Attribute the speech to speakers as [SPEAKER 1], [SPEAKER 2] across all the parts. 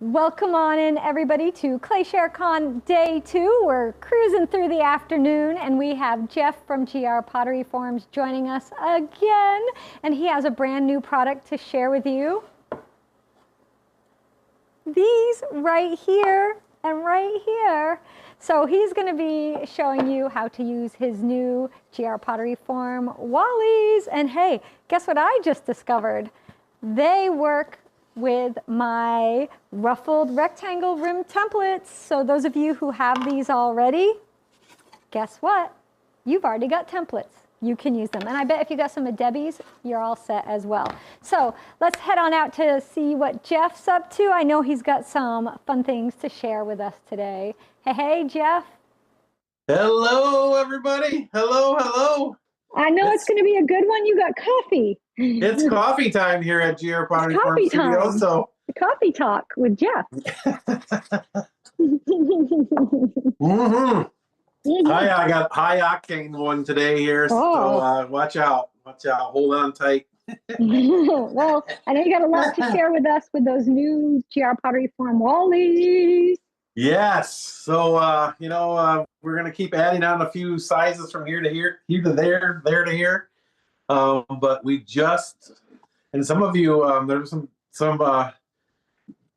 [SPEAKER 1] Welcome on in, everybody, to ClayShareCon Day 2. We're cruising through the afternoon, and we have Jeff from GR Pottery Forms joining us again, and he has a brand new product to share with you. These right here and right here. So he's going to be showing you how to use his new GR Pottery Form Wallies. And hey, guess what I just discovered? They work with my ruffled rectangle rim templates. So those of you who have these already, guess what? You've already got templates. You can use them. And I bet if you got some of Debbie's, you're all set as well. So let's head on out to see what Jeff's up to. I know he's got some fun things to share with us today. Hey, Jeff.
[SPEAKER 2] Hello, everybody. Hello, hello.
[SPEAKER 1] I know it's going to be a good one. You got coffee.
[SPEAKER 2] It's coffee time here at GR Pottery Form Studio. So
[SPEAKER 1] the coffee talk with Jeff.
[SPEAKER 2] I got high octane one today here. So watch out. Watch out. Hold on tight.
[SPEAKER 1] Well, I know you got a lot to share with us with those new GR Pottery Form Wallies.
[SPEAKER 2] Yes. So, we're going to keep adding on a few sizes from here to here, here to there, there to here. But we just, and some of you, there's some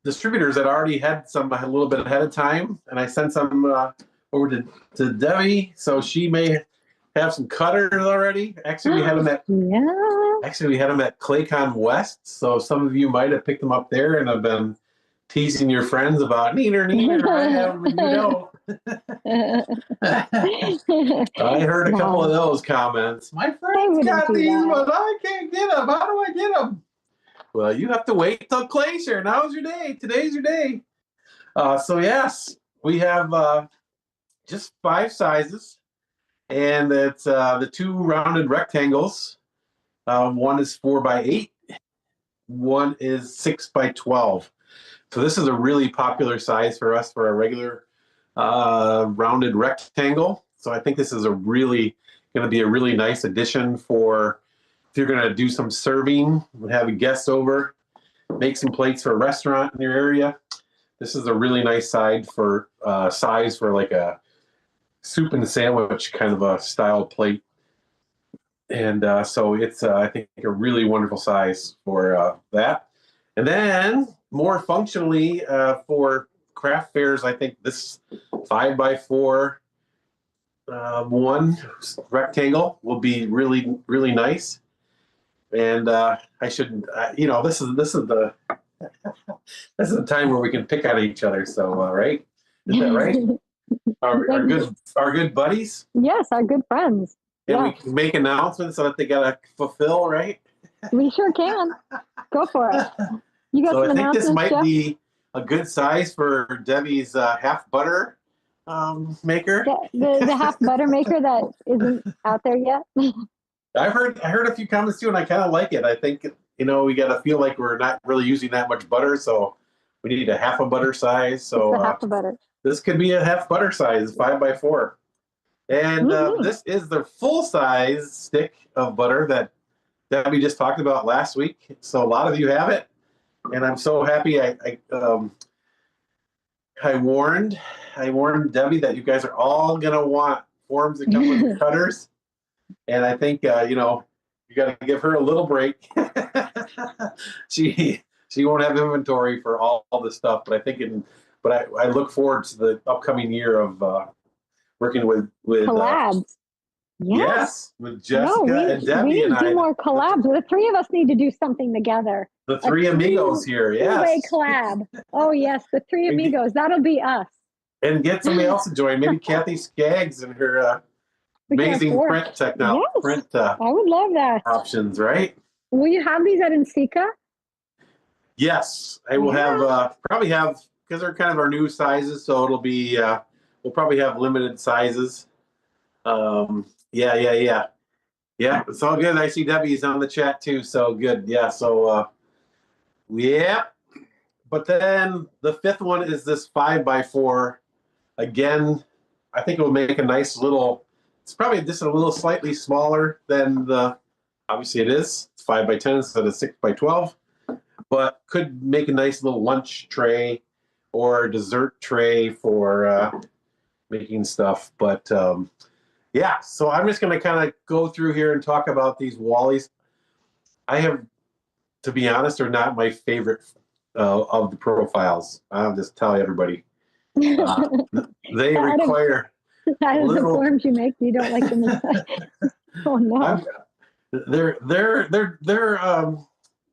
[SPEAKER 2] distributors that already had some a little bit ahead of time, and I sent some over to Debbie, so she may have some cutters already. Actually, we had them at ClayCon West, so some of you might have picked them up there and have been teasing your friends about neener, I have, you know. I heard a couple of those comments. My friends got these, but I can't get them. How do I get them? Well, you have to wait till ClayShare. Now's your day. Today's your day. So yes, we have just 5 sizes, and it's the 2 rounded rectangles. One is 4x8. One is 6x12. So this is a really popular size for us for a regular rounded rectangle. So I think this is going to be a really nice addition for if you're going to do some serving, have a guest over, make some plates for a restaurant in your area. This is a really nice size for like a soup and sandwich kind of a style plate. And so it's, I think, a really wonderful size for that. And then more functionally for craft fairs, I think this 5x4 one rectangle will be really, really nice. And I should, this is the this is the time where we can pick on each other. So right, is that right? our good buddies.
[SPEAKER 1] Yes, our good friends.
[SPEAKER 2] And we can make announcements so that they gotta fulfill, right?
[SPEAKER 1] We sure can. Go for it. You got
[SPEAKER 2] so
[SPEAKER 1] some
[SPEAKER 2] I think this might
[SPEAKER 1] Jeff?
[SPEAKER 2] be a good size for Debbie's half butter maker.
[SPEAKER 1] The half butter maker that isn't out there yet.
[SPEAKER 2] I heard a few comments too, and I kind of like it. I think we got to feel like we're not really using that much butter, so we need a half a butter size. So
[SPEAKER 1] half a butter. This
[SPEAKER 2] could be a half butter size, 5x4, and this is the full size stick of butter that Debbie just talked about last week. So a lot of you have it. And I'm so happy I warned Debbie that you guys are all gonna want forms that come with cutters, and I think you got to give her a little break. she won't have inventory for all this stuff, but I look forward to the upcoming year of working with
[SPEAKER 1] collabs.
[SPEAKER 2] Yes, with Jessica and Debbie.
[SPEAKER 1] We need
[SPEAKER 2] and
[SPEAKER 1] to do more collabs. The 3 of us need to do something together.
[SPEAKER 2] The 3 amigos here, yes.
[SPEAKER 1] 3-way collab. Oh yes, the 3 amigos. That'll be us.
[SPEAKER 2] And get somebody else to join. Maybe Kathy Skaggs and her amazing print technology.
[SPEAKER 1] Yes,
[SPEAKER 2] print
[SPEAKER 1] I would love that.
[SPEAKER 2] options, right?
[SPEAKER 1] Will you have these at Ensika?
[SPEAKER 2] Yes, I will have probably have, because they're kind of our new sizes, so it'll be we'll probably have limited sizes. Yeah, it's all good. I see Debbie's on the chat too, so good. Yeah, so but then the 5th one is this 5x4. Again, I think it will make a nice little, it's probably just a little slightly smaller than obviously it is. It's 5x10 instead of 6x12, but could make a nice little lunch tray or a dessert tray for making stuff. But yeah, so I'm just going to kind of go through here and talk about these Wallies. I have, to be honest, are not my favorite of the profiles. I'll just tell everybody. They require
[SPEAKER 1] out of the forms you make, you don't like them. Oh no.
[SPEAKER 2] They're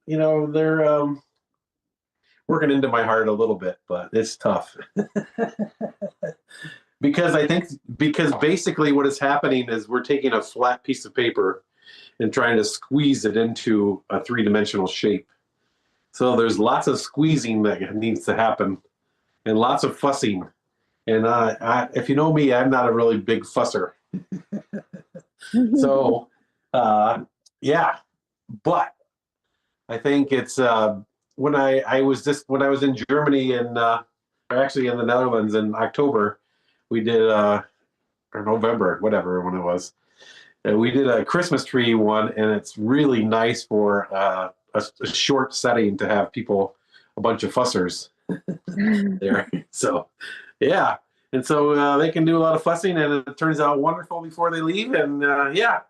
[SPEAKER 2] you know, they're working into my heart a little bit, but it's tough. Because basically what is happening is we're taking a flat piece of paper and trying to squeeze it into a three-dimensional shape. So there's lots of squeezing that needs to happen and lots of fussing. And if you know me, I'm not a really big fusser. So, yeah, but I think it's when I was in Germany and or actually in the Netherlands in October, we did or November, whatever when it was. We did a Christmas tree one, and it's really nice for a short setting to have people, a bunch of fussers there. So, yeah. And so they can do a lot of fussing, and it turns out wonderful before they leave. And yeah.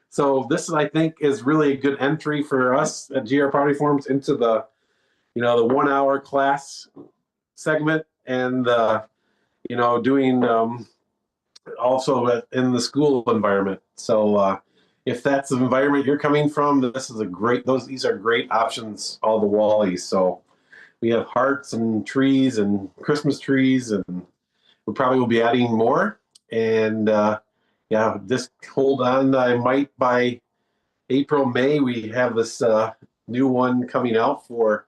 [SPEAKER 2] So this, I think, is really a good entry for us at GR Pottery Forums into the, the 1 hour class segment, and doing also in the school environment. So if that's the environment you're coming from, these are great options, all the Wallies. So we have hearts and trees and Christmas trees, and we probably will be adding more. And yeah, just hold on. I might by April, May, we have this new one coming out for,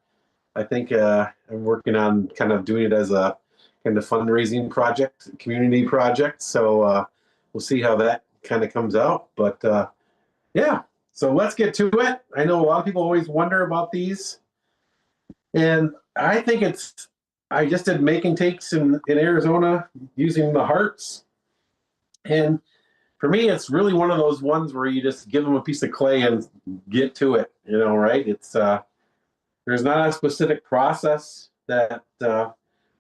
[SPEAKER 2] I think I'm working on kind of doing it as a kind of fundraising project, community project. So we'll see how that kind of comes out. But yeah, so let's get to it. I know a lot of people always wonder about these. And I think I just did make and takes in Arizona using the hearts. And for me, it's really one of those ones where you just give them a piece of clay and get to it, right? It's there's not a specific process that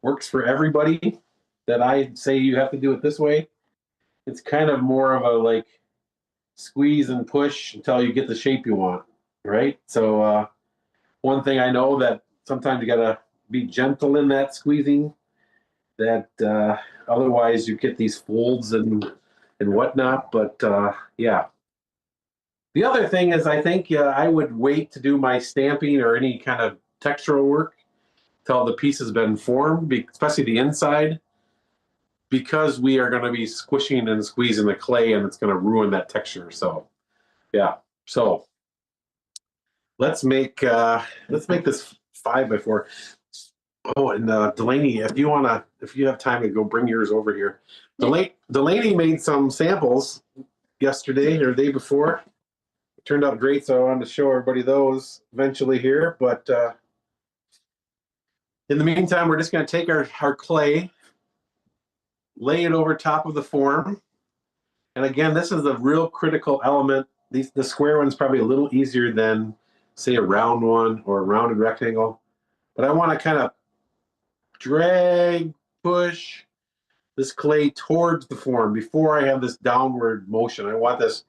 [SPEAKER 2] works for everybody that I say you have to do it this way. It's kind of more of a like squeeze and push until you get the shape you want, right? So one thing I know that sometimes you got to be gentle in that squeezing, that otherwise you get these folds and whatnot. But yeah. The other thing is, I think I would wait to do my stamping or any kind of textural work till the piece has been formed, especially the inside, because we are going to be squishing and squeezing the clay, and it's going to ruin that texture. So, yeah. So let's make this 5x4. Oh, and Delaney, if you have time to go bring yours over here. Delaney made some samples yesterday or the day before. It turned out great, so I wanted to show everybody those eventually here. But in the meantime, we're just going to take our clay, lay it over top of the form. And again, this is a real critical element. The square one's probably a little easier than, say, a round one or a rounded rectangle. But I want to kind of drag, push this clay towards the form before I have this downward motion. I want this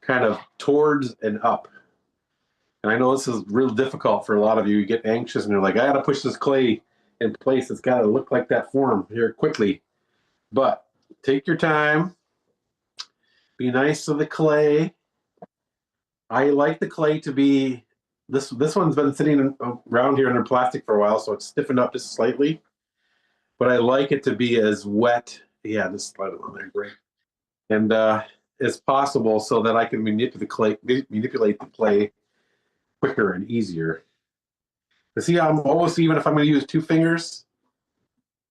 [SPEAKER 2] kind of towards and up. And I know this is real difficult for a lot of you. You get anxious and you're like, I got to push this clay in place. It's got to look like that form here quickly. But take your time. Be nice to the clay. I like the clay to be, this one's been sitting around here under plastic for a while, so it's stiffened up just slightly. But I like it to be as wet, yeah, just slide it on there, great. And as possible so that I can manipulate the clay quicker and easier. You see, I'm almost, even if I'm going to use 2 fingers,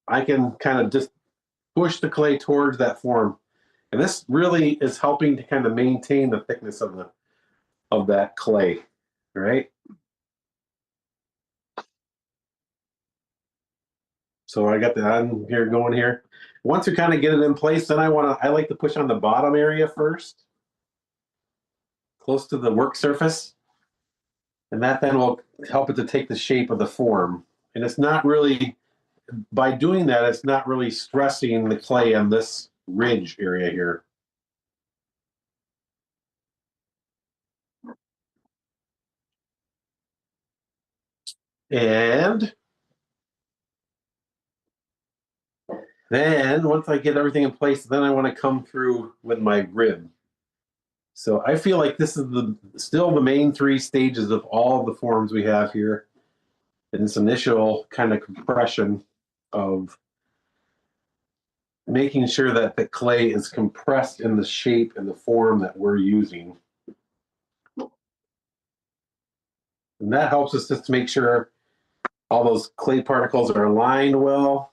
[SPEAKER 2] I can kind of just push the clay towards that form. And this really is helping to kind of maintain the thickness of that clay, right? So I got the on here going here. Once we kind of get it in place, then I like to push on the bottom area first, close to the work surface. And that then will help it to take the shape of the form. And it's not really by doing that, it's not really stressing the clay on this ridge area here. And then once I get everything in place, then I want to come through with my rib. So I feel like this is still the main three stages of all of the forms we have here. In this initial kind of compression of making sure that the clay is compressed in the shape and the form that we're using. And that helps us just to make sure all those clay particles are aligned well.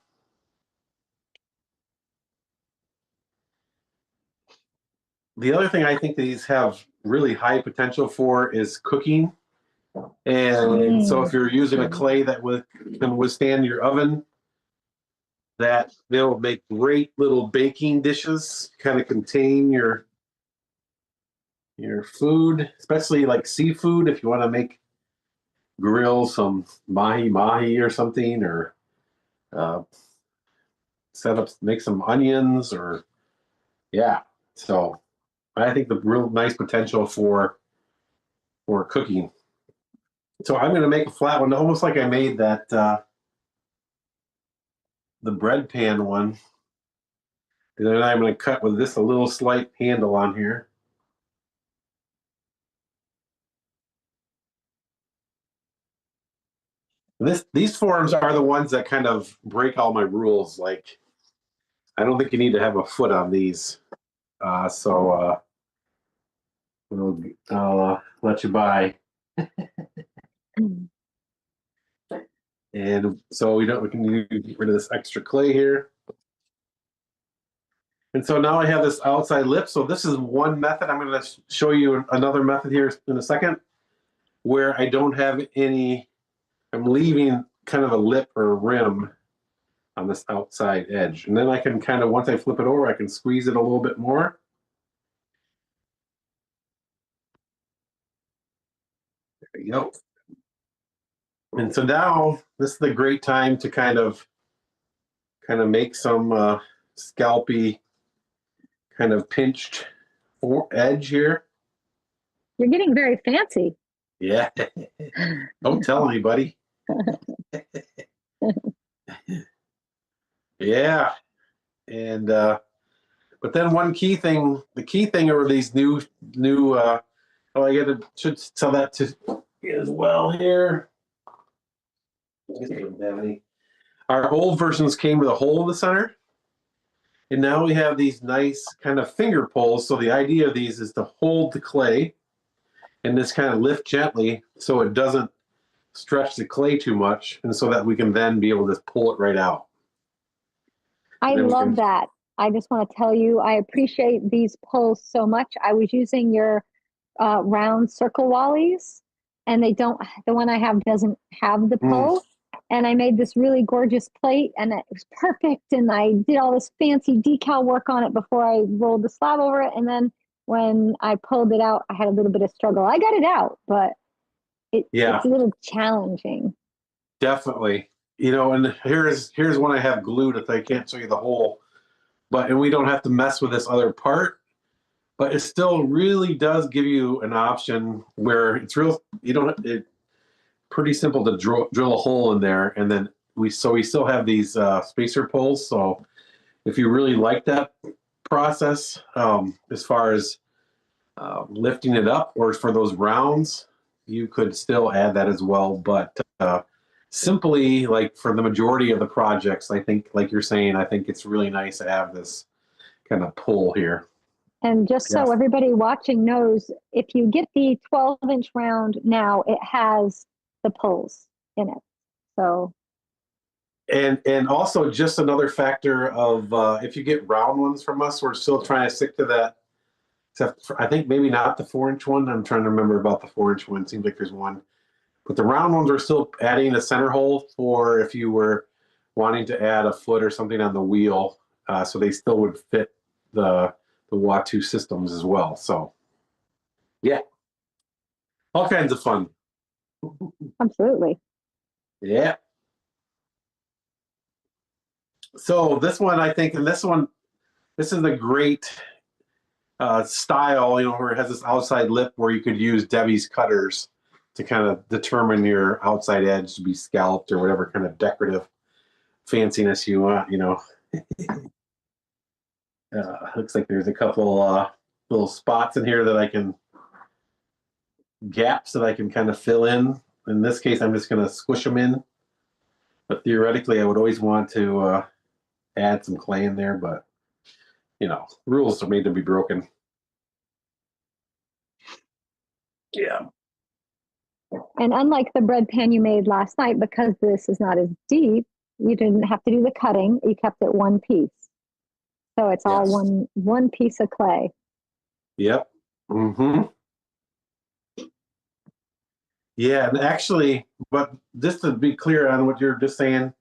[SPEAKER 2] The other thing I think these have really high potential for is cooking. And so if you're using a clay that can withstand your oven, that they'll make great little baking dishes, kind of contain your food, especially like seafood. If you want to grill some mahi or something, or make some onions, or yeah. So I think the real nice potential for cooking. So I'm going to make a flat one, almost like I made that the bread pan one. And then I'm going to cut with this a little slight handle on here. These forms are the ones that kind of break all my rules. Like, I don't think you need to have a foot on these. So I'll let you by. And so we can get rid of this extra clay here. And so now I have this outside lip. So this is one method. I'm going to show you another method here in a second where I don't have any, I'm leaving kind of a lip or a rim on this outside edge. And then I can kind of, once I flip it over, I can squeeze it a little bit more. There you go. And so now this is the great time to kind of make some scalpy, kind of pinched edge here.
[SPEAKER 1] You're getting very fancy.
[SPEAKER 2] Yeah. Don't tell anybody. Yeah. And but then one key thing, the key thing are these new I should tell that to you as well here. Our old versions came with a hole in the center. And now we have these nice kind of finger pulls. So the idea of these is to hold the clay and just kind of lift gently so it doesn't stretch the clay too much, and so that we can then be able to pull it right out.
[SPEAKER 1] I love that. I just want to tell you, I appreciate these pulls so much. I was using your round circle Wallies, and the one I have doesn't have the pull. And I made this really gorgeous plate, and it was perfect. And I did all this fancy decal work on it before I rolled the slab over it. And then when I pulled it out, I had a little bit of struggle. I got it out, but it's a little challenging.
[SPEAKER 2] Definitely. And here's one I have glued if I can't show you the hole. And we don't have to mess with this other part. But it still really does give you an option where it's pretty simple to drill a hole in there, and then we still have these spacer pulls. So if you really like that process, as far as lifting it up, or for those rounds, you could still add that as well. But simply, like for the majority of the projects, I think, like you're saying, I think it's really nice to have this kind of pull here.
[SPEAKER 1] And just so everybody watching knows, if you get the 12-inch round now, it has the pulls in it. So.
[SPEAKER 2] And also just another factor of if you get round ones from us, we're still trying to stick to that. Except I think maybe not the 4-inch one. I'm trying to remember about the 4-inch one. It seems like there's one. But the round ones are still adding a center hole for if you were wanting to add a foot or something on the wheel. So they still would fit the Watu systems as well. So, yeah, all kinds of fun.
[SPEAKER 1] Absolutely.
[SPEAKER 2] Yeah. So this one, I think, and this is a great style, where it has this outside lip where you could use Debbie's cutters to kind of determine your outside edge to be scalloped or whatever kind of decorative fanciness you want, Looks like there's a couple little spots in here gaps that I can kind of fill in. In this case, I'm just going to squish them in. But theoretically, I would always want to add some clay in there, but, rules are made to be broken. Yeah.
[SPEAKER 1] And unlike the bread pan you made last night, because this is not as deep, you didn't have to do the cutting. You kept it one piece. So it's all one piece of clay.
[SPEAKER 2] Yep. Mm-hmm. Yeah, and actually, but just to be clear on what you're just saying,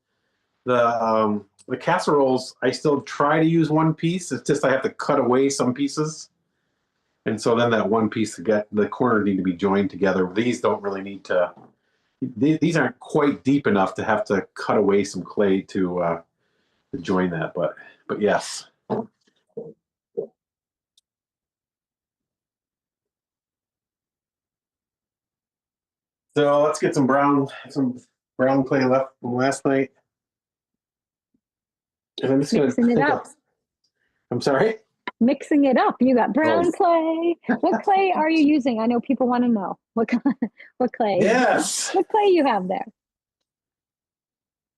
[SPEAKER 2] the casseroles, I still try to use one piece. It's just I have to cut away some pieces. And so then that one piece, the corners need to be joined together. These don't really need to, these aren't quite deep enough to have to cut away some clay to join that, but yes. So let's get some brown clay left from last night. And I'm just going to
[SPEAKER 1] mixing it up.
[SPEAKER 2] I'm sorry?
[SPEAKER 1] Mixing it up. You got brown clay. What clay are you using? I know people want to know. What clay?
[SPEAKER 2] Yes.
[SPEAKER 1] What clay you have there?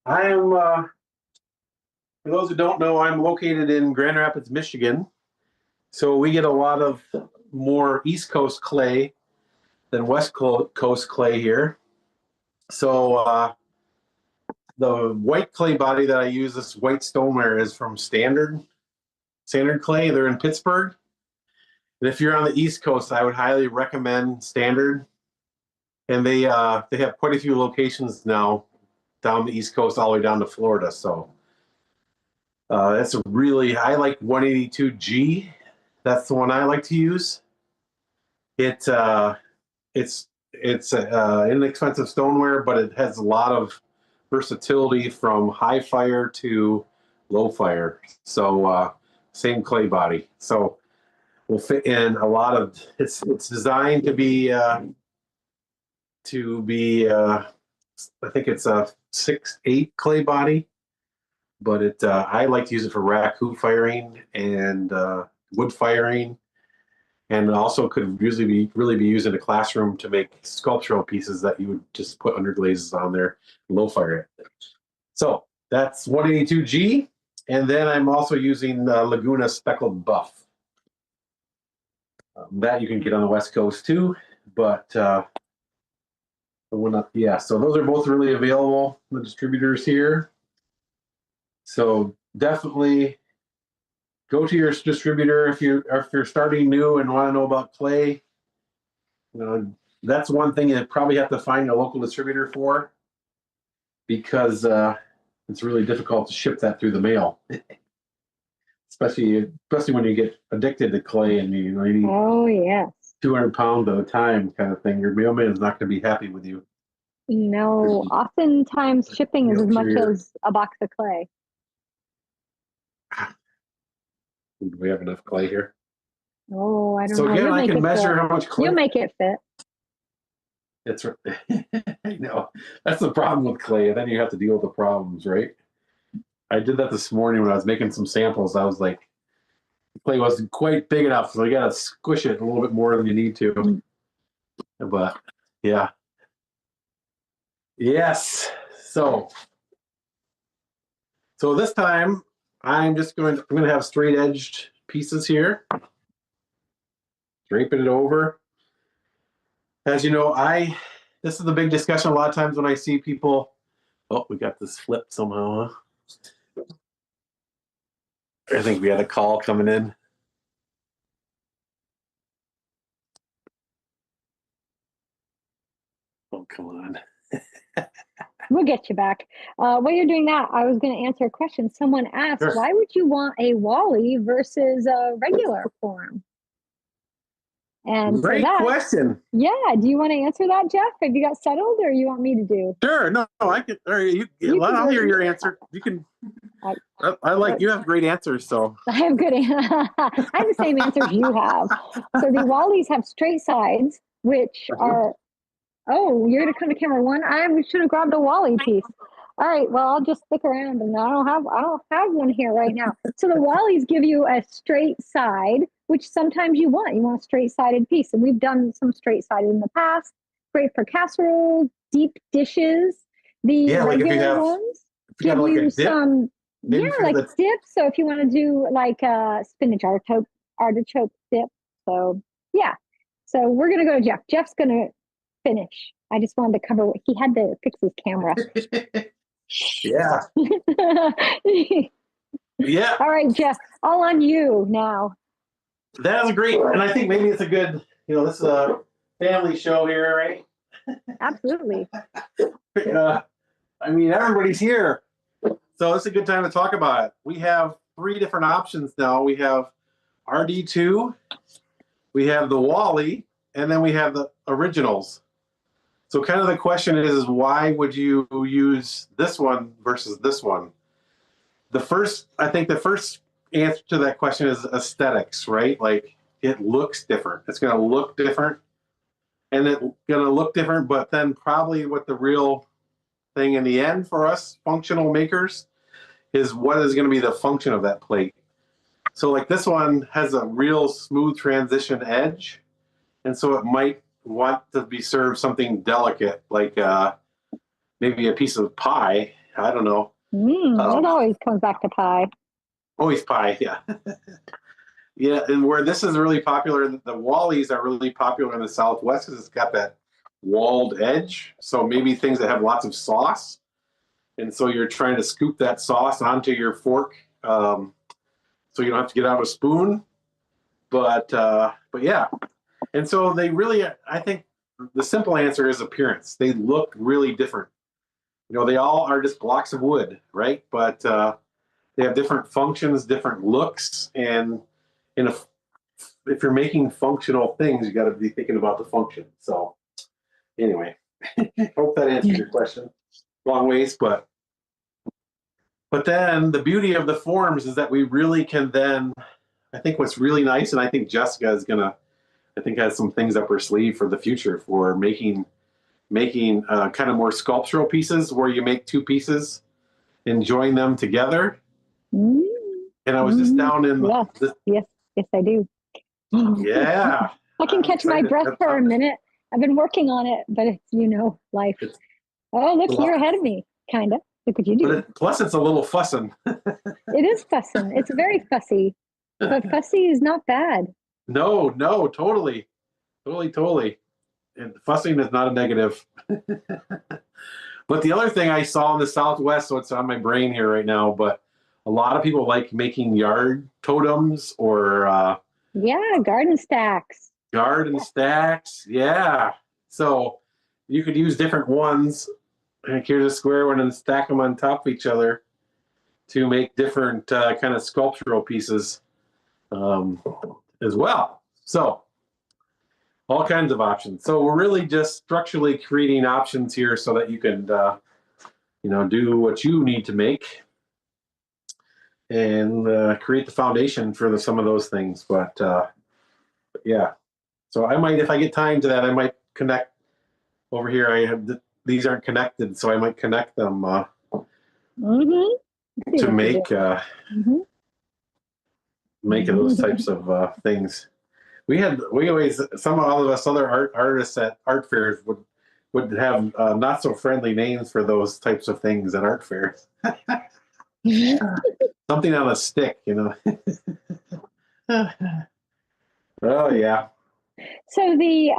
[SPEAKER 2] I am, for those who don't know, I'm located in Grand Rapids, Michigan. So we get a lot of more East Coast clay than West Coast clay here. So the white clay body that I use, this white stoneware, is from Standard Clay. They're in Pittsburgh. And if you're on the East Coast, I would highly recommend Standard. And they have quite a few locations now down the East Coast, all the way down to Florida. So that's I like 182G. That's the one I like to use. It's inexpensive stoneware, but it has a lot of versatility from high fire to low fire. So same clay body. So will fit in a lot of. It's designed to be. I think it's a 6/8 clay body, but I like to use it for raku firing and wood firing. And also could really be used in a classroom to make sculptural pieces that you would just put underglazes on there, low fire it. So that's 182G. And then I'm also using Laguna Speckled Buff. That you can get on the West Coast too. But so those are both really available, the distributors here. So definitely go to your distributor if you're starting new and want to know about clay. That's one thing you probably have to find a local distributor for, because it's really difficult to ship that through the mail, especially when you get addicted to clay and you need 200 pounds at a time kind of thing. Your mailman is not going to be happy with you.
[SPEAKER 1] No, oftentimes shipping is as much as a box of clay.
[SPEAKER 2] Do we have enough clay here?
[SPEAKER 1] Oh, I don't know.
[SPEAKER 2] So again, I can measure how much clay.
[SPEAKER 1] You'll make it fit.
[SPEAKER 2] That's right. I know. That's the problem with clay. And then you have to deal with the problems, right? I did that this morning when I was making some samples. I was like, the clay wasn't quite big enough, so you got to squish it a little bit more than you need to. But yeah. Yes. So this time I'm going to have straight edged pieces here. Draping it over. As you know, this is the big discussion a lot of times when I see people. Oh, we got this flipped somehow, huh? I think we had a call coming in. Oh, come on.
[SPEAKER 1] We'll get you back. While you're doing that, I was going to answer a question. Someone asked,
[SPEAKER 2] Sure.
[SPEAKER 1] Why would you want a Wally versus a regular form? And so
[SPEAKER 2] Great question.
[SPEAKER 1] Yeah. Do you want to answer that, Jeff? Have you got settled, or you want me to do?
[SPEAKER 2] Sure. No, I can. Or I'll hear your answer. You can. I like you have great answers. So
[SPEAKER 1] I have good. I have the same answers you have. So the Wallies have straight sides, which are. Oh, you're gonna come to camera one. I should have grabbed a Wally piece. All right. Well, I'll just stick around, and I don't have one here right now. So the Wallies give you a straight side, which sometimes you want. You want a straight sided piece, and we've done some straight sided in the past. Great for casserole, deep dishes. The regular ones give you some. Yeah, like dip. So if you want to do like spinach artichoke dip. So yeah. So we're gonna go to Jeff. Jeff's gonna finish. I just wanted to cover. He had to fix his camera.
[SPEAKER 2] Yeah. Yeah.
[SPEAKER 1] All right, Jeff. All on you now.
[SPEAKER 2] That was great, and I think maybe it's a good. This is a family show here, right?
[SPEAKER 1] Absolutely.
[SPEAKER 2] I mean, everybody's here. So it's a good time to talk about it. We have 3 different options now. We have RD2, we have the Wally, and then we have the originals. So kind of the question is why would you use this one versus this one? I think the first answer to that question is aesthetics, right? Like it looks different. It's going to look different, and it's going to look different, but then probably what the real thing in the end for us functional makers is what is going to be the function of that plate. So like this one has a real smooth transition edge, and so it might want to be served something delicate, like maybe a piece of pie. I don't know.
[SPEAKER 1] It always comes back to pie.
[SPEAKER 2] Always pie, yeah. Yeah, and where this is really popular, the Wallies are really popular in the Southwest because it's got that walled edge. So maybe things that have lots of sauce. And so you're trying to scoop that sauce onto your fork, so you don't have to get out a spoon. But yeah. And so they really, I think the simple answer is appearance. They look really different. They all are just blocks of wood, right? But they have different functions, different looks. And if you're making functional things, you got to be thinking about the function. So anyway, hope that answers your question. Long ways, but then the beauty of the forms is that we really can then, I think what's really nice, and I think Jessica is has some things up her sleeve for the future for making kind of more sculptural pieces where you make 2 pieces and join them together. And I was just down in
[SPEAKER 1] yes, I do.
[SPEAKER 2] Yeah.
[SPEAKER 1] I can catch my breath for a minute. I've been working on it, but it's, life. Oh, look, you're ahead of me, kind of. Look what you do.
[SPEAKER 2] Plus, it's a little fussin'.
[SPEAKER 1] It is fussin'. It's very fussy. But fussy is not bad.
[SPEAKER 2] No, totally. And fussing is not a negative. But the other thing I saw in the Southwest, so it's on my brain here right now, but a lot of people like making yard totems or
[SPEAKER 1] garden stacks.
[SPEAKER 2] Yeah. So you could use different ones. Like here's a square one and stack them on top of each other to make different kind of sculptural pieces as well. So all kinds of options. So we're really just structurally creating options here so that you can, do what you need to make and create the foundation for some of those things. But yeah, so I might, if I get time to that, I might connect over here. I have these aren't connected, so I might connect them to make make those types of things. We always, some of us other artists at art fairs would have not so friendly names for those types of things at art fairs. Something on a stick, Oh yeah.
[SPEAKER 1] So the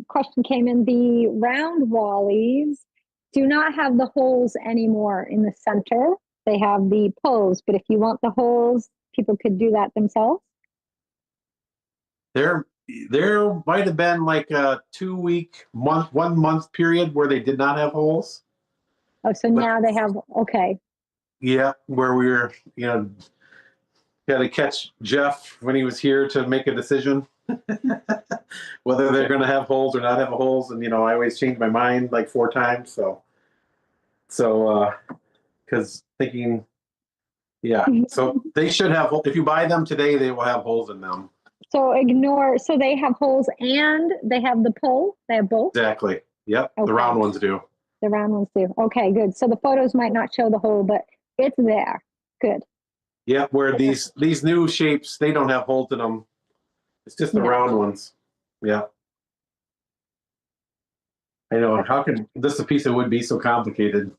[SPEAKER 1] question came in: the round Wallies do not have the holes anymore in the center. They have the pulls, but if you want the holes, people could do that themselves.
[SPEAKER 2] There might have been like a 1 month period where they did not have holes.
[SPEAKER 1] Oh, so now they have, okay.
[SPEAKER 2] Yeah, where we were, had to catch Jeff when he was here to make a decision. whether they're going to have holes or not have holes. And, I always change my mind like 4 times. So, because thinking, yeah, so they should have, if you buy them today, they will have holes in them.
[SPEAKER 1] So so they have holes and they have the pull? They have both?
[SPEAKER 2] Exactly. Yep.
[SPEAKER 1] Okay.
[SPEAKER 2] The round ones do.
[SPEAKER 1] The round ones do. Okay, good. So the photos might not show the hole, but it's there. Good.
[SPEAKER 2] Yeah, where these new shapes, they don't have holes in them. It's just the round ones. Yeah. I know. How can this a piece of wood be so complicated?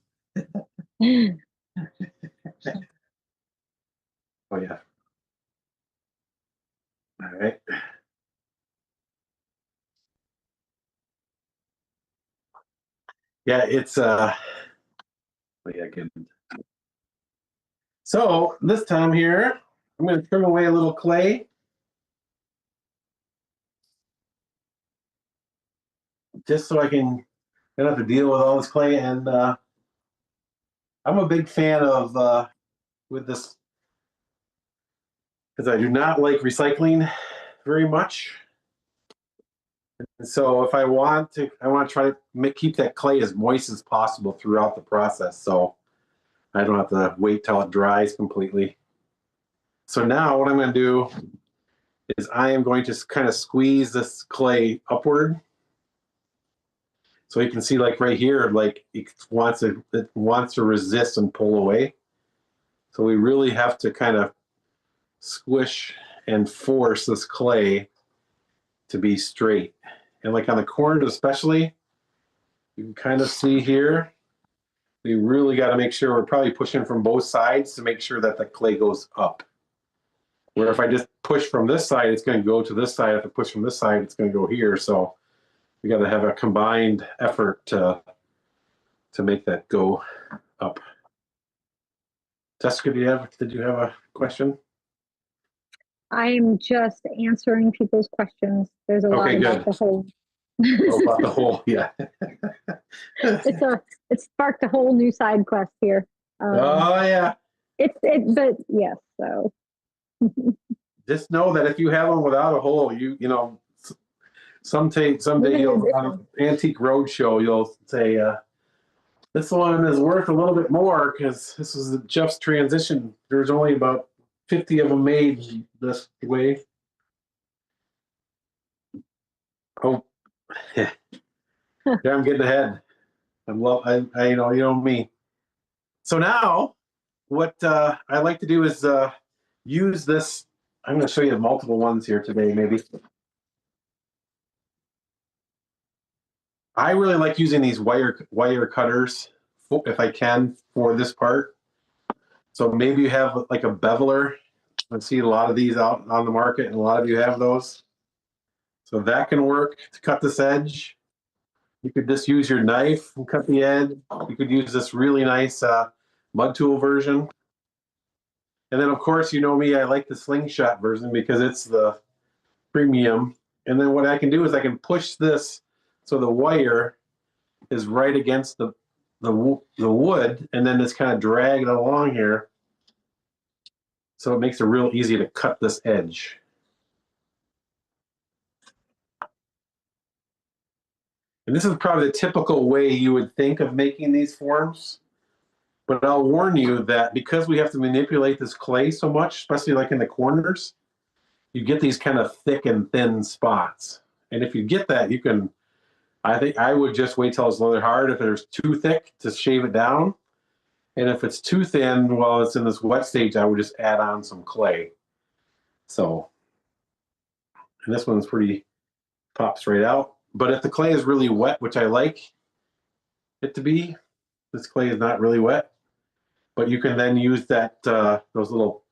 [SPEAKER 2] Oh, yeah. All right. Yeah, it's yeah, good. So this time here, I'm going to trim away a little clay. Just so I don't have to deal with all this clay. And I'm a big fan of with this, because I do not like recycling very much. And so if I want to try to keep that clay as moist as possible throughout the process, so I don't have to wait till it dries completely. So now what I'm going to do is I am going to kind of squeeze this clay upward. So you can see, like right here, like it wants to resist and pull away. So we really have to kind of squish and force this clay to be straight. And like on the corners especially, you can kind of see here, we really got to make sure we're probably pushing from both sides to make sure that the clay goes up. Where if I just push from this side, it's going to go to this side. If I push from this side, it's going to go here. So we got to have a combined effort to make that go up. Jessica, did you have a question?
[SPEAKER 1] I'm just answering people's questions. There's a lot about the hole.
[SPEAKER 2] Oh, about the hole, yeah.
[SPEAKER 1] It sparked a whole new side quest here.
[SPEAKER 2] Oh yeah.
[SPEAKER 1] But yes, so.
[SPEAKER 2] Just know that if you have them without a hole, someday you'll on an antique roadshow, you'll say, this one is worth a little bit more because this was Jeff's transition. There's only about 50 of them made this way. Oh, yeah, I'm getting ahead. I you know me. So now, what I like to do is use this. I'm going to show you multiple ones here today, maybe. I really like using these wire cutters if I can for this part. So maybe you have like a beveler. I see a lot of these out on the market, and a lot of you have those. So that can work to cut this edge. You could just use your knife and cut the edge. You could use this really nice mud tool version. And then, of course, you know me, I like the slingshot version because it's the premium. And then what I can do is I can push this so the wire is right against the wood, and then just kind of drag it along here. So it makes it real easy to cut this edge. And this is probably the typical way you would think of making these forms. But I'll warn you that because we have to manipulate this clay so much, especially like in the corners, you get these kind of thick and thin spots. And if you get that, you can, I think I would just wait till it's leather hard. If it's too thick, to shave it down. And if it's too thin while it's in this wet stage, I would just add on some clay. So, and this one's pretty, pops right out. But if the clay is really wet, which I like it to be, this clay is not really wet. But you can then use that those little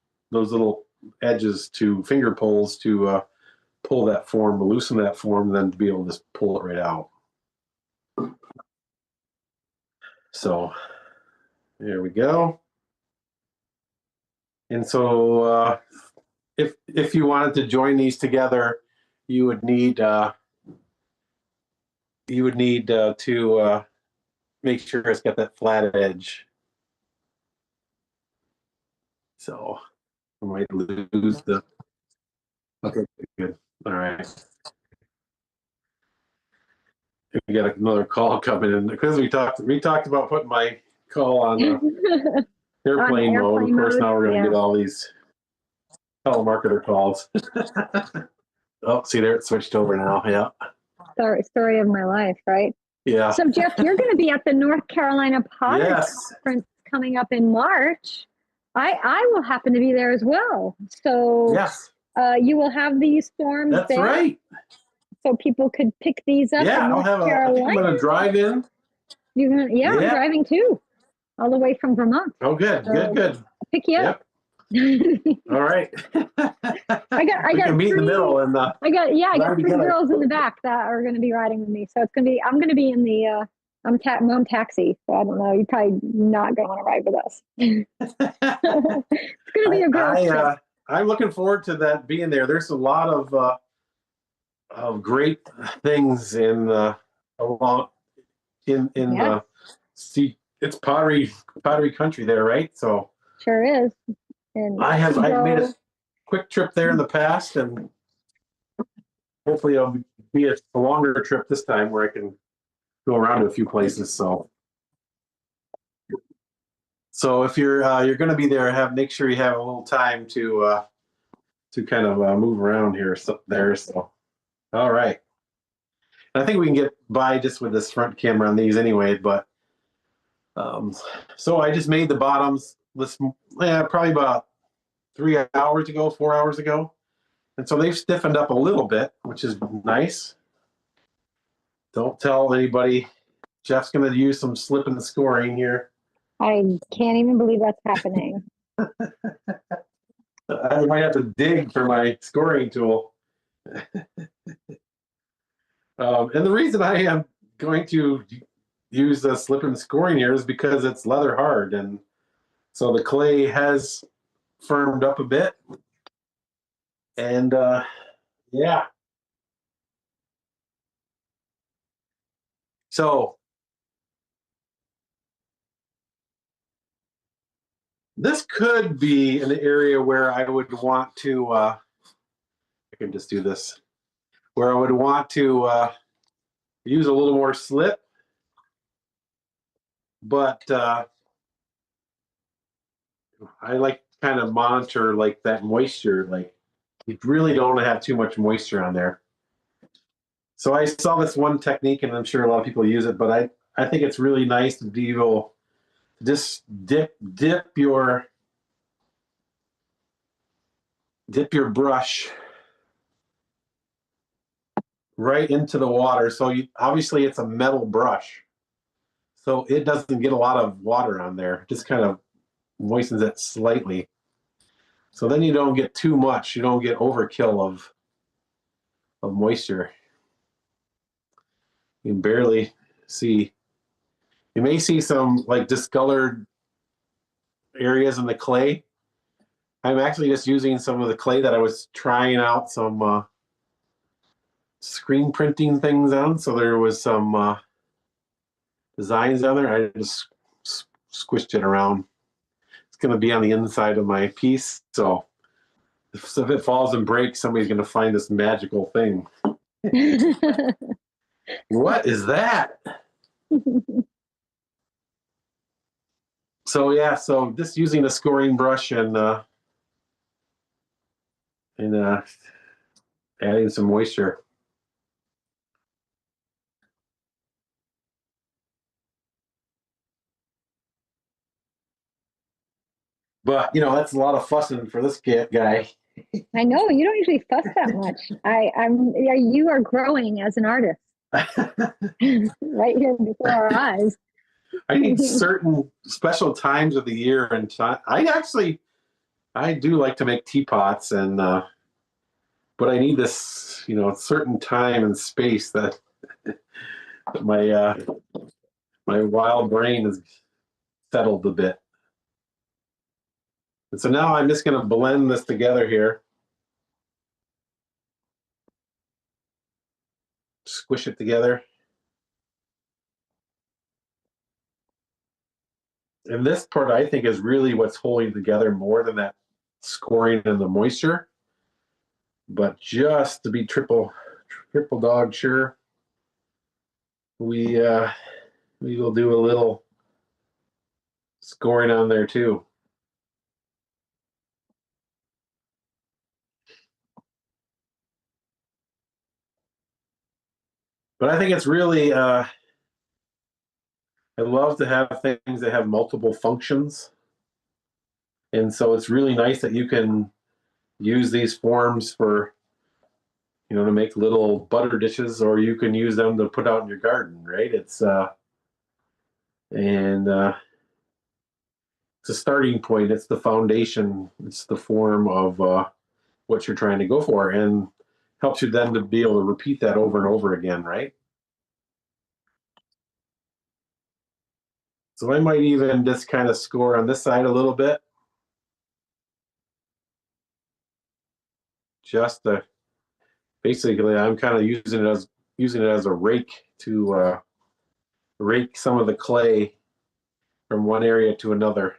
[SPEAKER 2] edges to finger pulls to pull that form, loosen that form, and then to be able to just pull it right out. So there we go. And so if you wanted to join these together, you would need to make sure it's got that flat edge. So I might lose the. Okay, good. All right. We got another call coming in because we talked about putting my call on airplane mode. Of course, now we're going to get all these telemarketer calls. Oh, see there, it switched over now. Yeah.
[SPEAKER 1] Story of my life, right?
[SPEAKER 2] Yeah.
[SPEAKER 1] So Jeff, you're going to be at the North Carolina Pottery Conference coming up in March. I will happen to be there as well. So
[SPEAKER 2] yes,
[SPEAKER 1] you will have these forms there.
[SPEAKER 2] That's right.
[SPEAKER 1] So people could pick these up.
[SPEAKER 2] Yeah,
[SPEAKER 1] in North Carolina.
[SPEAKER 2] I think I'm going to drive in.
[SPEAKER 1] You're gonna, I'm driving too, all the way from Vermont.
[SPEAKER 2] Oh, good, good.
[SPEAKER 1] I'll pick you up.
[SPEAKER 2] All right.
[SPEAKER 1] I got
[SPEAKER 2] can meet in the middle and
[SPEAKER 1] I got 3 girls in the back that are going to be riding with me. So I'm going to be in the mom taxi. So I don't know. You're probably not going to want to ride with us. It's going to be a girls trip.
[SPEAKER 2] I'm looking forward to that being there. There's a lot of great things in see, it's pottery country there, right? So
[SPEAKER 1] sure is. And
[SPEAKER 2] I've made a quick trip there in the past, and hopefully it'll be a longer trip this time where I can go around to a few places. So if you're going to be there, make sure you have a little time to kind of move around here. So all right. And I think we can get by just with this front camera on these anyway. But so I just made the bottoms probably about 4 hours ago. And so they've stiffened up a little bit, which is nice. Don't tell anybody. Jeff's going to use some slip and scoring here.
[SPEAKER 1] I can't even believe that's happening.
[SPEAKER 2] I might have to dig for my scoring tool. And the reason I am going to use the slip and scoring here is because it's leather hard, and so the clay has firmed up a bit. And so this could be an area where I would want to I can just do this, where I would want to use a little more slip, but I like to kind of monitor like that moisture. Like you really don't want to have too much moisture on there. So I saw this one technique, and I'm sure a lot of people use it, but I think it's really nice to be able to just dip your brush right into the water. So obviously it's a metal brush, so it doesn't get a lot of water on there. It just kind of moistens it slightly. So then you don't get too much. You don't get overkill of moisture. You can barely see. You may see some like discolored areas in the clay. I'm actually just using some of the clay that I was trying out some screen printing things on. So there was some designs on there. I just squished it around. It's going to be on the inside of my piece. So if it falls and breaks, somebody's going to find this magical thing. What is that? So yeah, so just using a scoring brush and adding some moisture. But that's a lot of fussing for this guy.
[SPEAKER 1] I know you don't usually fuss that much. You are growing as an artist right here before our eyes.
[SPEAKER 2] I need certain special times of the year and time. I do like to make teapots, and but I need this, certain time and space that my wild brain is settled a bit. And so now I'm just going to blend this together here. Squish it together. And this part, I think, is really what's holding together more than that scoring and the moisture. But just to be triple dog sure, we will do a little scoring on there too. But I think it's really, I love to have things that have multiple functions. And so it's really nice that you can use these forms for, to make little butter dishes, or you can use them to put out in your garden, right? It's it's a starting point. It's the foundation. It's the form of what you're trying to go for, and helps you then to be able to repeat that over and over again, right? So I might even just kind of score on this side a little bit, just to basically, I'm kind of using it as a rake to rake some of the clay from one area to another,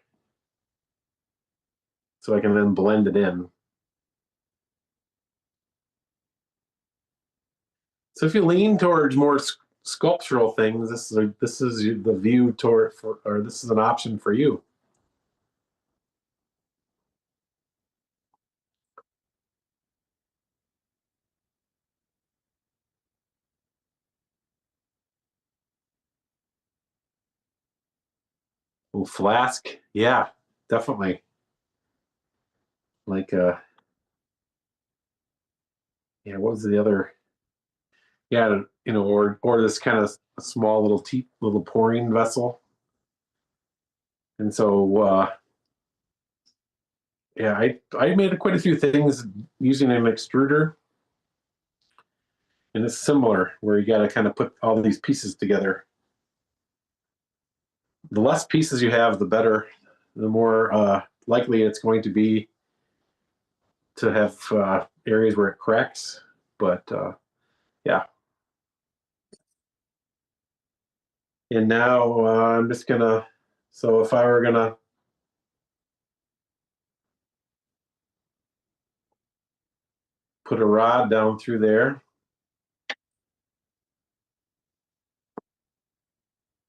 [SPEAKER 2] so I can then blend it in. So if you lean towards more sculptural things, this is the view toward or this is an option for you. Ooh, flask, yeah, definitely. Like yeah, what was the other? Yeah, or this kind of small little pouring vessel. And so yeah, I made quite a few things using an extruder, and it's similar where you got to kind of put all these pieces together. The less pieces you have, the better. The more likely it's going to be to have areas where it cracks. But yeah. And now I'm just gonna. So if I were gonna put a rod down through there,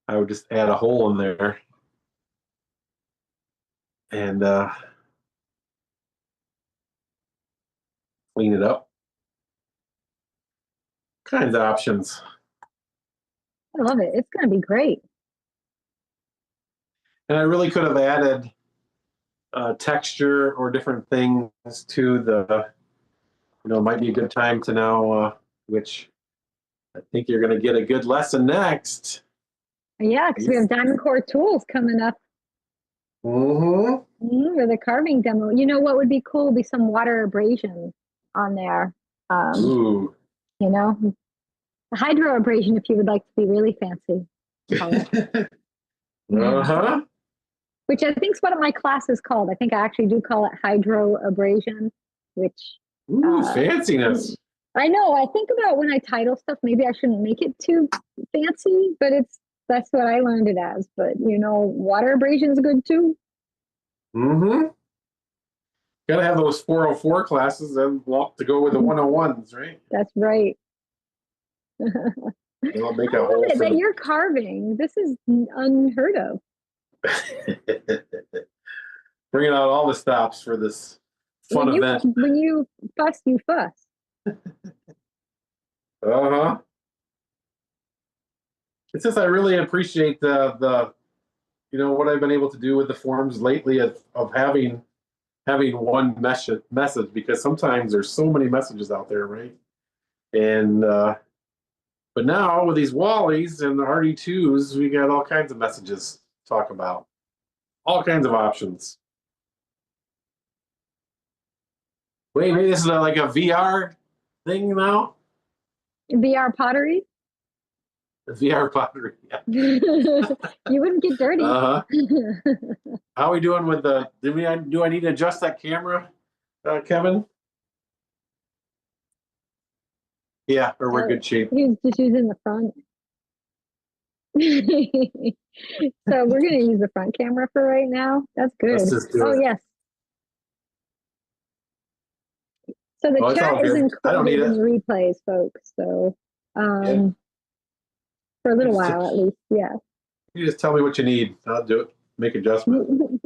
[SPEAKER 2] I would just add a hole in there and clean it up. Kinds of options.
[SPEAKER 1] I love it. It's going to be great.
[SPEAKER 2] And I really could have added texture or different things to the, it might be a good time to now, which I think you're going to get a good lesson next.
[SPEAKER 1] Yeah, because we have Diamond Core Tools coming up.
[SPEAKER 2] Mm-hmm.
[SPEAKER 1] For the carving demo. You know what would be cool? Would be some water abrasion on there.
[SPEAKER 2] Ooh.
[SPEAKER 1] Hydro abrasion if you would like to be really fancy.
[SPEAKER 2] Uh-huh.
[SPEAKER 1] Which I think is what my class is called. I think I actually do call it hydro abrasion, which
[SPEAKER 2] fanciness.
[SPEAKER 1] I know. I think about when I title stuff, maybe I shouldn't make it too fancy, but that's what I learned it as. But water abrasion is good too.
[SPEAKER 2] Mm-hmm. Gotta have those 404 classes and to go with the 101s, right?
[SPEAKER 1] That's right.
[SPEAKER 2] They'll make
[SPEAKER 1] I love it that you're carving. This is unheard of.
[SPEAKER 2] Bringing out all the stops for this fun event.
[SPEAKER 1] When you fuss, you fuss.
[SPEAKER 2] Uh-huh. It's just I really appreciate the what I've been able to do with the forums lately of having one message, because sometimes there's so many messages out there, right? And but now with these Wallies and the RD2s, we got all kinds of messages to talk about. All kinds of options. Wait, maybe this is like a VR thing now?
[SPEAKER 1] VR pottery?
[SPEAKER 2] VR pottery, yeah.
[SPEAKER 1] You wouldn't get dirty.
[SPEAKER 2] Uh-huh. How are we doing with the, do I need to adjust that camera, Kevin? Yeah, or we're good shape.
[SPEAKER 1] He's just using the front. So we're going to use the front camera for right now. That's good.
[SPEAKER 2] Let's just do it.
[SPEAKER 1] Yes.
[SPEAKER 3] So the
[SPEAKER 2] Oh, it's all
[SPEAKER 3] chat is
[SPEAKER 2] good. I don't need
[SPEAKER 3] included in
[SPEAKER 2] it.
[SPEAKER 3] replays, folks. So
[SPEAKER 2] Yeah.
[SPEAKER 3] for a little
[SPEAKER 2] You
[SPEAKER 3] while at least, yeah.
[SPEAKER 2] You just tell me what you need. I'll do it. Make adjustment.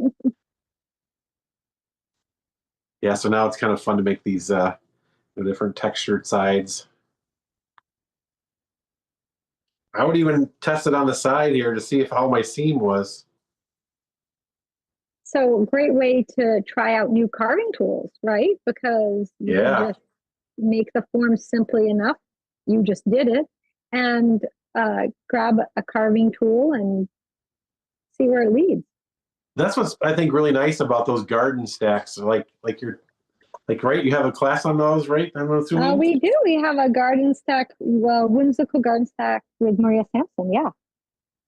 [SPEAKER 2] Yeah, so now it's kind of fun to make these the different textured sides. I would even test it on the side here to see if how my seam was.
[SPEAKER 3] So great way to try out new carving tools, right? Because you can just make the form simply enough. You just did it, and grab a carving tool and see where it leads.
[SPEAKER 2] That's what's I think really nice about those garden stacks. Like you're right. You have a class on those, right? I'm assuming.
[SPEAKER 3] We do. We have a garden stack, whimsical garden stack with Maria Sampson. Yeah,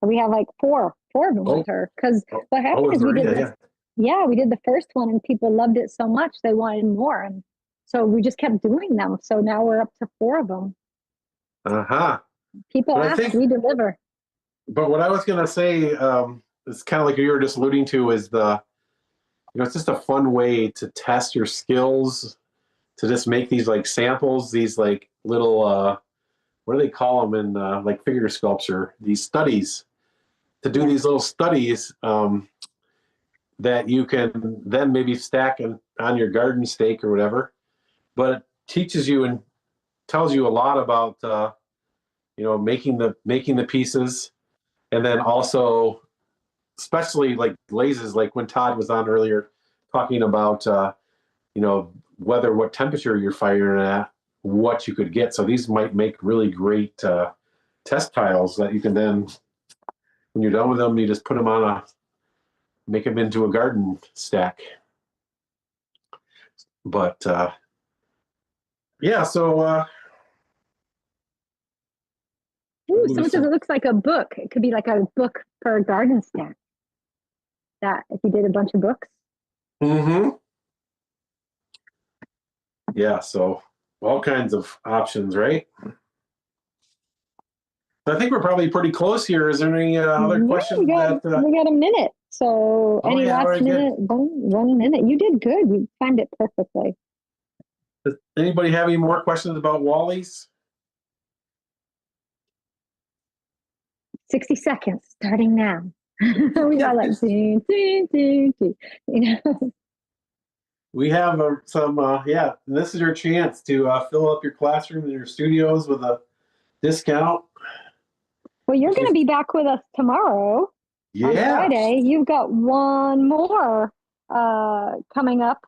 [SPEAKER 3] we have like four of them with her. Because what happened is we did we did the first one and people loved it so much they wanted more, and so we just kept doing them. So now we're up to 4 of them. People ask, we deliver.
[SPEAKER 2] But what I was gonna say, it's kind of like you were just alluding to, is it's just a fun way to test your skills, to just make these like samples, these like little what do they call them in like figure sculpture? These studies, to do these little studies that you can then maybe stack on your garden stake or whatever. But it teaches you and tells you a lot about making the pieces, and then also especially like glazes, like when Todd was on earlier talking about what temperature you're firing at, what you could get. So these might make really great test tiles that you can then, when you're done with them, you just put them make them into a garden stack. But so
[SPEAKER 3] someone says it looks like a book. It could be like a book for a garden stack. That if you did a bunch of books.
[SPEAKER 2] Yeah, so all kinds of options, right? I think we're probably pretty close here. Is there any other questions?
[SPEAKER 3] We got a minute. So any last minute? 1 minute. You did good. You timed it perfectly.
[SPEAKER 2] Does anybody have any more questions about Wallies?
[SPEAKER 3] 60 seconds starting now. We got like
[SPEAKER 2] We have this is your chance to fill up your classroom and your studios with a discount.
[SPEAKER 3] Well, you're going to be back with us tomorrow on Friday. You've got one more coming up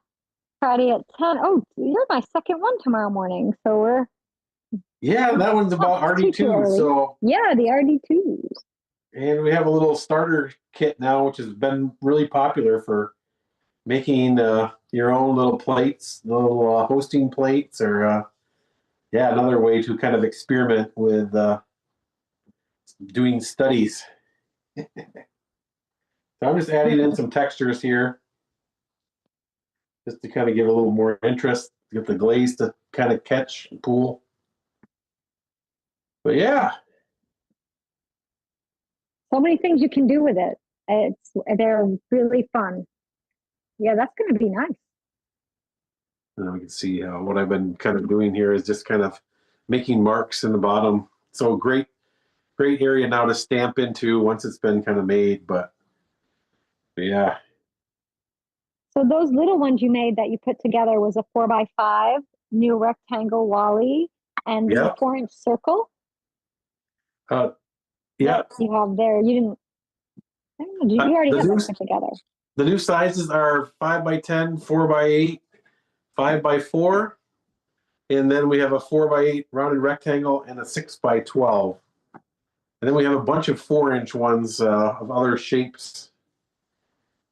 [SPEAKER 3] Friday at 10. Oh, you're my second one tomorrow morning. So we're...
[SPEAKER 2] Yeah, that one's about RD2. So
[SPEAKER 3] yeah, the RD2s.
[SPEAKER 2] And we have a little starter kit now, which has been really popular for making your own little plates, little hosting plates, or another way to kind of experiment with doing studies. So I'm just adding in some textures here, just to kind of give a little more interest, get the glaze to kind of catch and pool. But yeah.
[SPEAKER 3] So many things you can do with it. They're really fun. Yeah, that's going to be nice.
[SPEAKER 2] Now we can see what I've been kind of doing here is just kind of making marks in the bottom. So great area now to stamp into once it's been kind of made. But yeah.
[SPEAKER 3] So those little ones you made that you put together was a 4x5 new rectangle Wally and a 4-inch circle.
[SPEAKER 2] Yeah.
[SPEAKER 3] You have there. You didn't. I don't know. You already have that put together.
[SPEAKER 2] The new sizes are 5x10, 4x8, 5x4, and then we have a 4x8 rounded rectangle and a 6x12. And then we have a bunch of 4-inch ones of other shapes.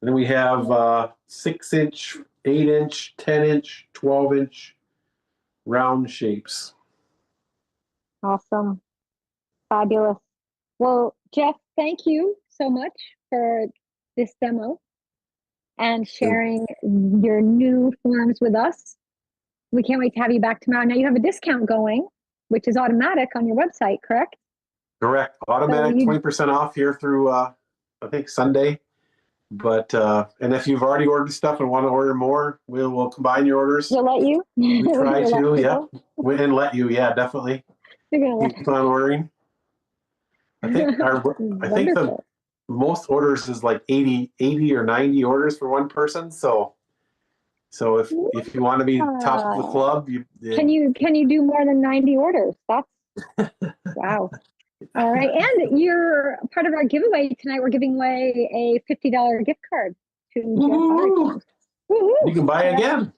[SPEAKER 2] And then we have 6-inch, 8-inch, 10-inch, 12-inch round shapes.
[SPEAKER 3] Awesome. Fabulous. Well, Jeff, thank you so much for this demo and sharing your new forms with us. We can't wait to have you back tomorrow. Now you have a discount going, which is automatic on your website, correct?
[SPEAKER 2] Correct. Automatic 20% off here through, I think, Sunday. But and if you've already ordered stuff and want to order more, we'll combine your orders.
[SPEAKER 3] We'll let you.
[SPEAKER 2] We try to, yeah. And let you, yeah, definitely.
[SPEAKER 3] You're gonna let
[SPEAKER 2] Keep on ordering. I think the most orders is like 80 or 90 orders for one person. So if you want to be top of the club,
[SPEAKER 3] can you do more than 90 orders? That's wow. All right, and you're part of our giveaway tonight. We're giving away a $50 gift card to
[SPEAKER 2] Woo-hoo! You can buy again.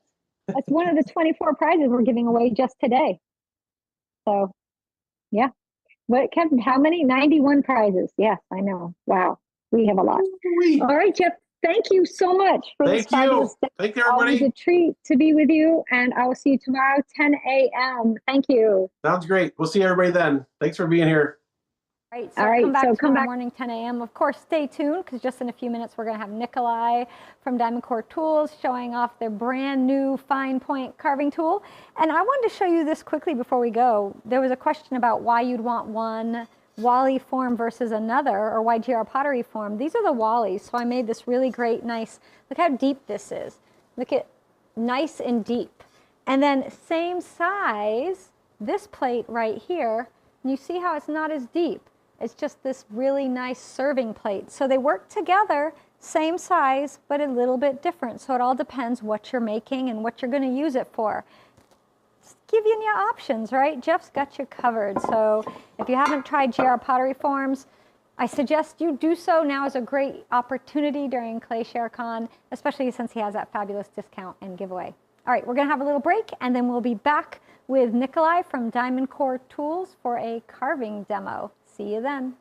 [SPEAKER 3] That's one of the 24 prizes we're giving away just today. So, yeah. What, Kevin, how many? 91 prizes. Yes, I know. Wow. We have a lot. All right, Jeff, thank you so much for this fabulous day.
[SPEAKER 2] Thank you, everybody.
[SPEAKER 3] Always a treat to be with you, and I will see you tomorrow, 10 a.m. Thank you.
[SPEAKER 2] Sounds great. We'll see everybody then. Thanks for being here.
[SPEAKER 1] Right, so come back morning, 10 a.m. Of course, stay tuned, because just in a few minutes, we're going to have Nikolai from Diamond Core Tools showing off their brand new fine point carving tool. And I wanted to show you this quickly before we go. There was a question about why you'd want one Wally form versus another, or why GR Pottery form. These are the Wallies, so I made this really great, nice, look how deep this is. Look at, nice and deep. And then same size, this plate right here, and you see how it's not as deep. It's just this really nice serving plate. So they work together, same size, but a little bit different. So it all depends what you're making and what you're going to use it for. Just giving you options, right? Jeff's got you covered. So if you haven't tried GR Pottery Forms, I suggest you do so. Now is a great opportunity during Clay ShareCon, especially since he has that fabulous discount and giveaway. All right, we're going to have a little break, and then we'll be back with Nikolai from Diamond Core Tools for a carving demo. See you then.